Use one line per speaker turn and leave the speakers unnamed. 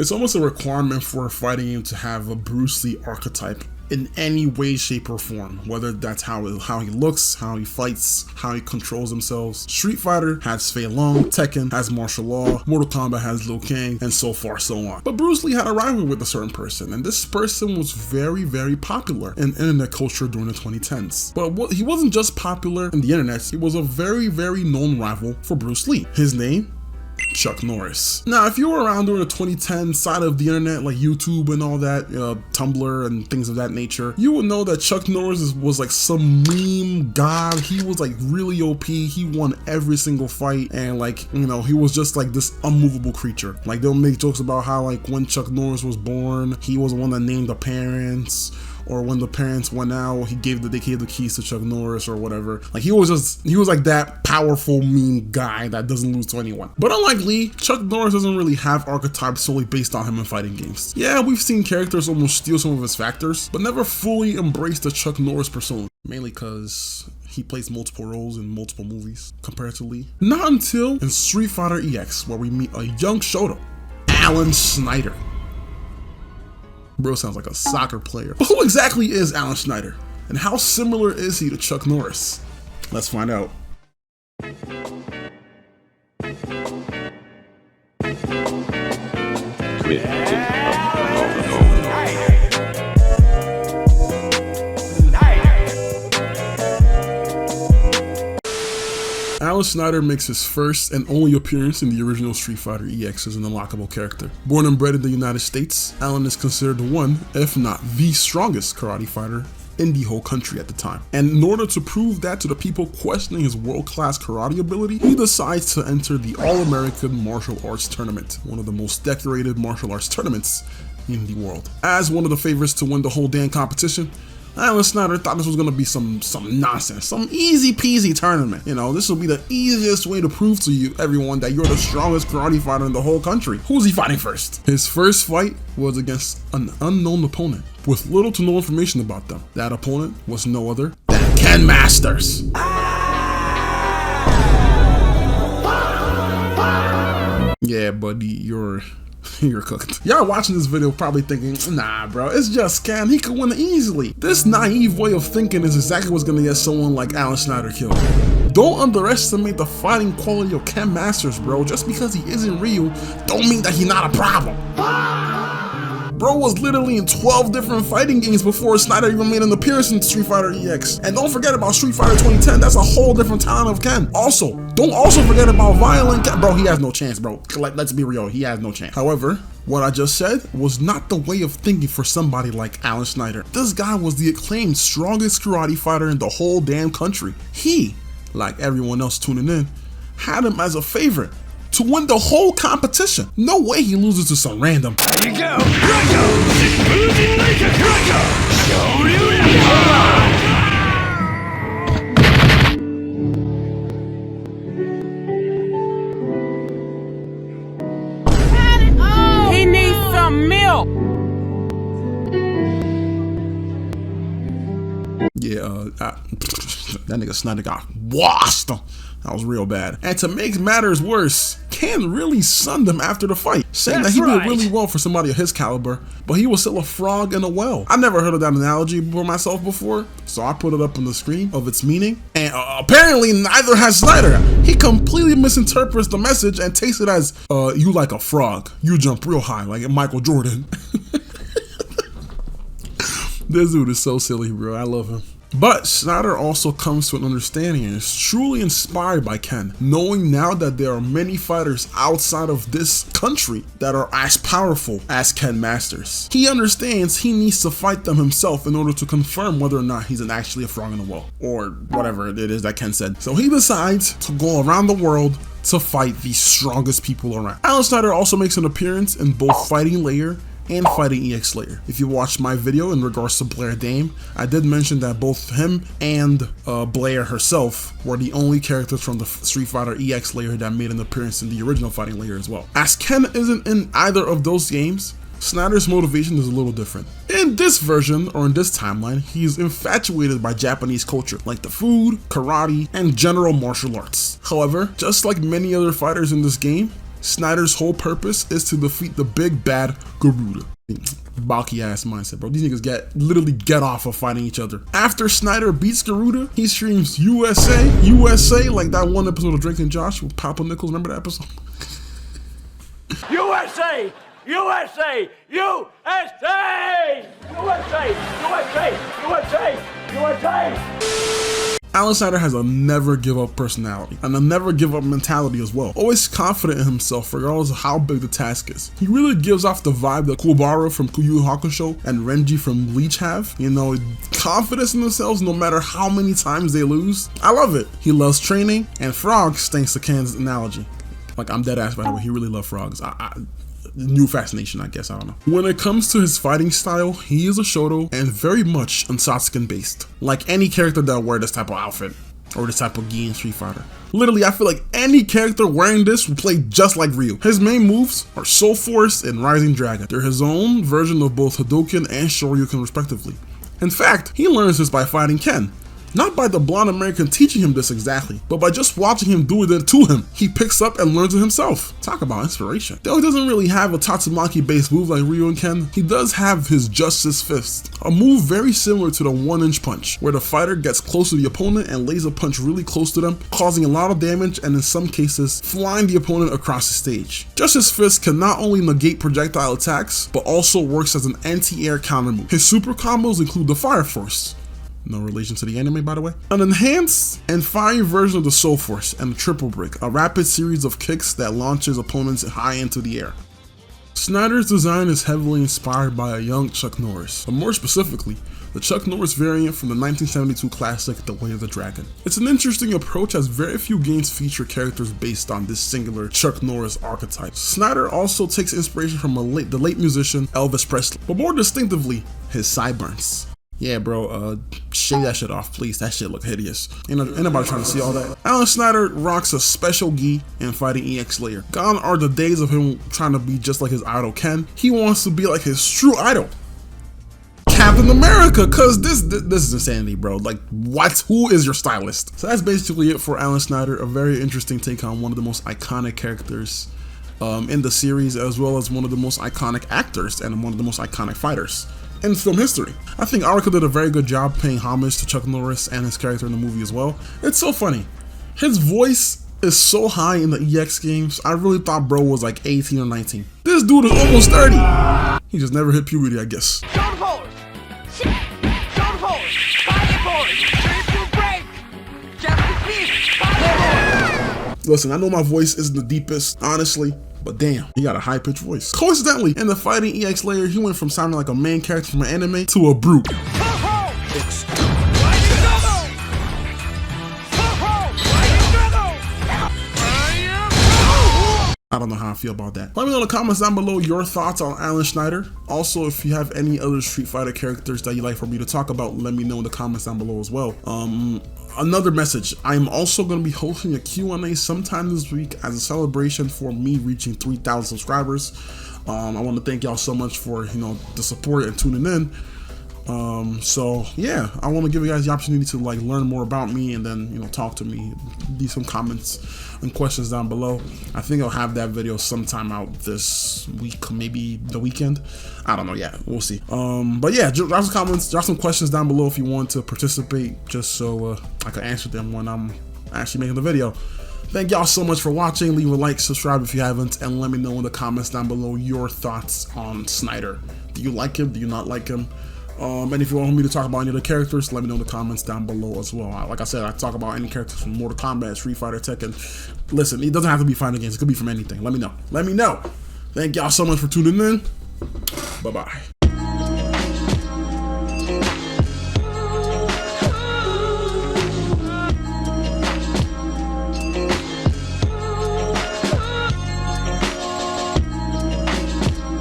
It's almost a requirement for a fighting game to have a Bruce Lee archetype in any way, shape, or form, whether that's how he looks, how he fights, how he controls himself. Street Fighter has Fei Long, Tekken has martial law, Mortal Kombat has Liu Kang, and so far so on. But Bruce Lee had a rival with a certain person, and this person was very, very popular in internet culture during the 2010s. But he wasn't just popular in the internet, he was a very, very known rival for Bruce Lee. His name? Chuck Norris. Now, if you were around during the 2010 side of the internet, like YouTube and all that, Tumblr and things of that nature, you would know that Chuck Norris was like some meme god. He was like really OP. He won every single fight, and like, he was just like this unmovable creature. Like, they'll make jokes about how like when Chuck Norris was born, he was the one that named the parents, or when the parents went out, they gave the keys to Chuck Norris or whatever. Like, he was like that powerful meme guy that doesn't lose to anyone. But unlike Lee, Chuck Norris doesn't really have archetypes solely based on him in fighting games. Yeah, we've seen characters almost steal some of his factors, but never fully embrace the Chuck Norris persona, mainly because he plays multiple roles in multiple movies compared to Lee. Not until in Street Fighter EX, where we meet a young Shoto, Alan Snider. Bro sounds like a soccer player. But who exactly is Alan Snider? And how similar is he to Chuck Norris? Let's find out. Alan Snider makes his first and only appearance in the original Street Fighter EX as an unlockable character. Born and bred in the United States, Alan is considered one, if not the strongest karate fighter in the whole country at the time. And in order to prove that to the people questioning his world-class karate ability, he decides to enter the All-American Martial Arts Tournament, one of the most decorated martial arts tournaments in the world. As one of the favorites to win the whole damn competition, Alan Snider thought this was gonna be some nonsense, some easy peasy tournament. This will be the easiest way to prove to everyone that you're the strongest karate fighter in the whole country. Who's he fighting first? His first fight was against an unknown opponent with little to no information about them. That opponent was no other than Ken Masters. Yeah, buddy, you're cooked. Y'all watching this video probably thinking, nah bro, it's just Ken, he could win it easily. This naive way of thinking is exactly what's gonna get someone like Alan Snider killed. Don't underestimate the fighting quality of Ken Masters, bro. Just because he isn't real, don't mean that he's not a problem. Bro was literally in 12 different fighting games before Snider even made an appearance in Street Fighter EX. And don't forget about Street Fighter 2010, that's a whole different talent of Ken. Don't also forget about Violent Ken. Bro, he has no chance, bro. Let's be real, he has no chance. However, what I just said was not the way of thinking for somebody like Alan Snider. This guy was the acclaimed strongest karate fighter in the whole damn country. He, like everyone else tuning in, had him as a favorite to win the whole competition. No way he loses to some random.
He needs some milk.
Yeah, that nigga Snider got washed. That was real bad. And to make matters worse, Ken really sunned him after the fight, saying that he did really well for somebody of his caliber, but he was still a frog in a well. I never heard of that analogy for myself before, so I put it up on the screen of its meaning, and apparently neither has Snider. He completely misinterprets the message and takes it as, you like a frog, you jump real high like Michael Jordan. This dude is so silly, bro. I love him. But Snider also comes to an understanding and is truly inspired by Ken, knowing now that there are many fighters outside of this country that are as powerful as Ken Masters. He understands he needs to fight them himself in order to confirm whether or not he's actually a frog in the well, or whatever it is that Ken said. So he decides to go around the world to fight the strongest people around. Alan Snider also makes an appearance in both Fighting Layer and Fighting EX Layer. If you watched my video in regards to Blair Dame, I did mention that both him and Blair herself were the only characters from the Street Fighter EX Layer that made an appearance in the original Fighting Layer as well. As Ken isn't in either of those games, Snider's motivation is a little different. In this version, or in this timeline, he's infatuated by Japanese culture, like the food, karate, and general martial arts. However, just like many other fighters in this game, Snider's whole purpose is to defeat the big bad Garuda. Baki ass mindset, bro. These niggas literally get off of fighting each other. After Snider beats Garuda, he screams USA, USA, like that one episode of Drake and Josh with Papa Nichols. Remember that episode?
USA! USA! USA! USA! USA! USA! USA!
Alan Snider has a never give up personality and a never give up mentality as well. Always confident in himself regardless of how big the task is. He really gives off the vibe that Kuwabara from Yu Yu Hakusho and Renji from Bleach have. You know, confidence in themselves no matter how many times they lose. I love it. He loves training and frogs, thanks to Ken's analogy. Like, I'm dead ass by the way, he really loves frogs. New fascination, I guess, I don't know. When it comes to his fighting style, he is a Shoto and very much Unsatsuken based. Like any character that wear this type of outfit or this type of gi in Street Fighter. Literally, I feel like any character wearing this will play just like Ryu. His main moves are Soul Force and Rising Dragon. They're his own version of both Hadouken and Shoryuken respectively. In fact, he learns this by fighting Ken. Not by the blonde American teaching him this exactly, but by just watching him do it to him. He picks up and learns it himself. Talk about inspiration. Though he doesn't really have a Tatsumaki based move like Ryu and Ken, he does have his Justice Fist, a move very similar to the 1-inch punch, where the fighter gets close to the opponent and lays a punch really close to them, causing a lot of damage and in some cases, flying the opponent across the stage. Justice Fist can not only negate projectile attacks, but also works as an anti-air counter move. His super combos include the Fire Force, no relation to the anime, by the way. An enhanced and fiery version of the Soul Force and the Triple Break, a rapid series of kicks that launches opponents high into the air. Snider's design is heavily inspired by a young Chuck Norris, but more specifically, the Chuck Norris variant from the 1972 classic The Way of the Dragon. It's an interesting approach as very few games feature characters based on this singular Chuck Norris archetype. Snider also takes inspiration from the late musician Elvis Presley, but more distinctively, his sideburns. Yeah, bro, shave that shit off, please. That shit look hideous. Ain't nobody trying to see all that. Alan Snider rocks a special gi in fighting EX Slayer. Gone are the days of him trying to be just like his idol Ken. He wants to be like his true idol, Captain America, cause this is insanity, bro. Like, what? Who is your stylist? So that's basically it for Alan Snider. A very interesting take on one of the most iconic characters in the series, as well as one of the most iconic actors and one of the most iconic fighters in film history. I think Arika did a very good job paying homage to Chuck Norris and his character in the movie as well. It's so funny. His voice is so high in the EX games. I really thought bro was like 18 or 19. This dude is almost 30. He just never hit puberty, I guess.
Shoulder forward! Shoulder forward! Fire forward! Triple break! Japanese! Fire forward!
Listen, I know my voice isn't the deepest, honestly, but damn, he got a high-pitched voice. Coincidentally, in the fighting EX Slayer, he went from sounding like a main character from an anime to a brute. I don't know how I feel about that. Let me know in the comments down below your thoughts on Alan Snider. Also, if you have any other Street Fighter characters that you'd like for me to talk about, let me know in the comments down below as well. Another message, I'm also going to be hosting a Q&A sometime this week as a celebration for me reaching 3,000 subscribers. I want to thank y'all so much for, the support and tuning in. So yeah, I want to give you guys the opportunity to like learn more about me and then, talk to me, leave some comments and questions down below. I think I'll have that video sometime out this week, maybe the weekend. I don't know. Yeah, we'll see. But yeah, drop some comments, drop some questions down below if you want to participate, just so I can answer them when I'm actually making the video. Thank y'all so much for watching. Leave a like, subscribe if you haven't, and let me know in the comments down below your thoughts on Snider. Do you like him? Do you not like him? And if you want me to talk about any of the characters, let me know in the comments down below as well. Like I said, I talk about any characters from Mortal Kombat, Street Fighter, Tekken. Listen, it doesn't have to be fighting games. It could be from anything. Let me know. Let me know. Thank y'all so much for tuning in. Bye-bye.